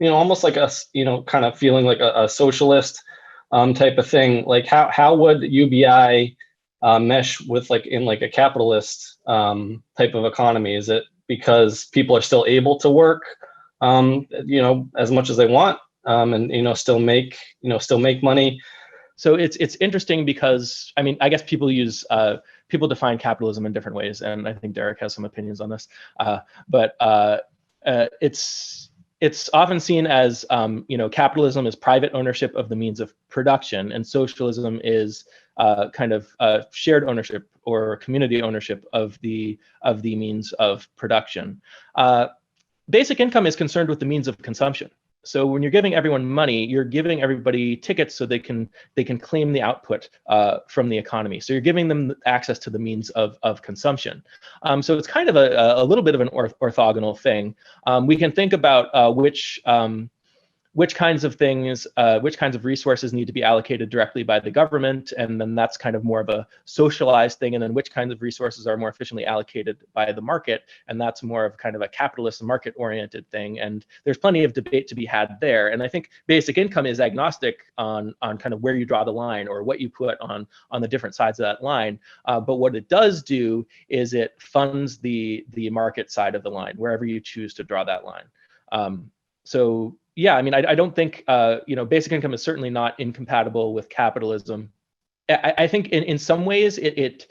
almost like kind of feeling like a socialist type of thing. Like how would UBI mesh with like in like a capitalist type of economy? Is it because people are still able to work, as much as they want, and still make money? So it's interesting because, I mean, I guess people define capitalism in different ways, and I think Derek has some opinions on this. But it's often seen as capitalism is private ownership of the means of production, and socialism is kind of shared ownership or community ownership of the means of production. Basic income is concerned with the means of consumption. So when you're giving everyone money, you're giving everybody tickets so they can claim the output from the economy. So you're giving them access to the means of consumption. So it's kind of a little bit of an orthogonal thing. We can think about which kinds of things, which kinds of resources need to be allocated directly by the government, and then that's kind of more of a socialized thing, and then which kinds of resources are more efficiently allocated by the market, and that's more of kind of a capitalist market-oriented thing, and there's plenty of debate to be had there. And I think basic income is agnostic on kind of where you draw the line or what you put on the different sides of that line, but what it does do is it funds the market side of the line, wherever you choose to draw that line. So yeah, I mean, I don't think, basic income is certainly not incompatible with capitalism. I think in some ways it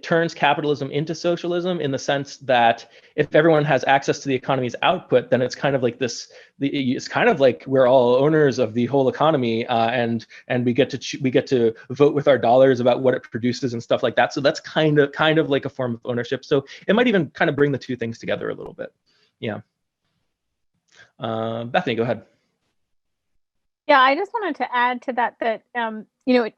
turns capitalism into socialism, in the sense that if everyone has access to the economy's output, then it's kind of like it's kind of like we're all owners of the whole economy, and we get to vote with our dollars about what it produces and stuff like that. So that's kind of like a form of ownership. So it might even kind of bring the two things together a little bit. Yeah. Bethany, go ahead. Yeah, I just wanted to add to that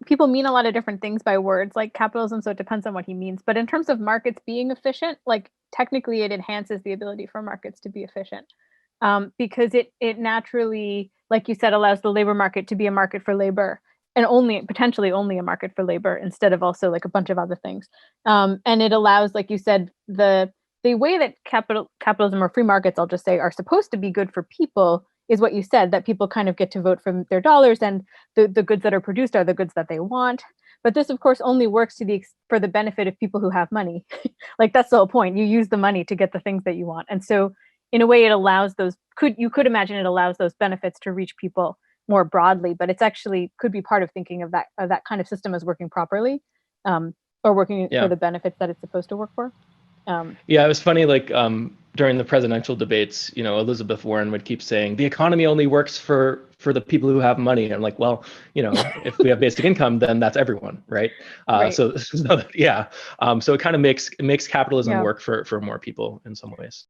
people mean a lot of different things by words like capitalism, so it depends on what he means. But in terms of markets being efficient, like technically it enhances the ability for markets to be efficient, because it naturally, like you said, allows the labor market to be a market for labor, and potentially only a market for labor, instead of also like a bunch of other things. And it allows, like you said, the way that capitalism or free markets, I'll just say, are supposed to be good for people is what you said, that people kind of get to vote from their dollars, and the goods that are produced are the goods that they want. But this, of course, only works for the benefit of people who have money. Like, that's the whole point. You use the money to get the things that you want. And so in a way, it allows you could imagine it allows those benefits to reach people more broadly, but it's actually could be part of thinking of that kind of system as working properly, or working for the benefits that it's supposed to work for. Yeah, it was funny, like during the presidential debates, Elizabeth Warren would keep saying the economy only works for the people who have money. And I'm like, well, if we have basic income, then that's everyone, right? Right. So yeah, so it kind of makes capitalism work for more people in some ways.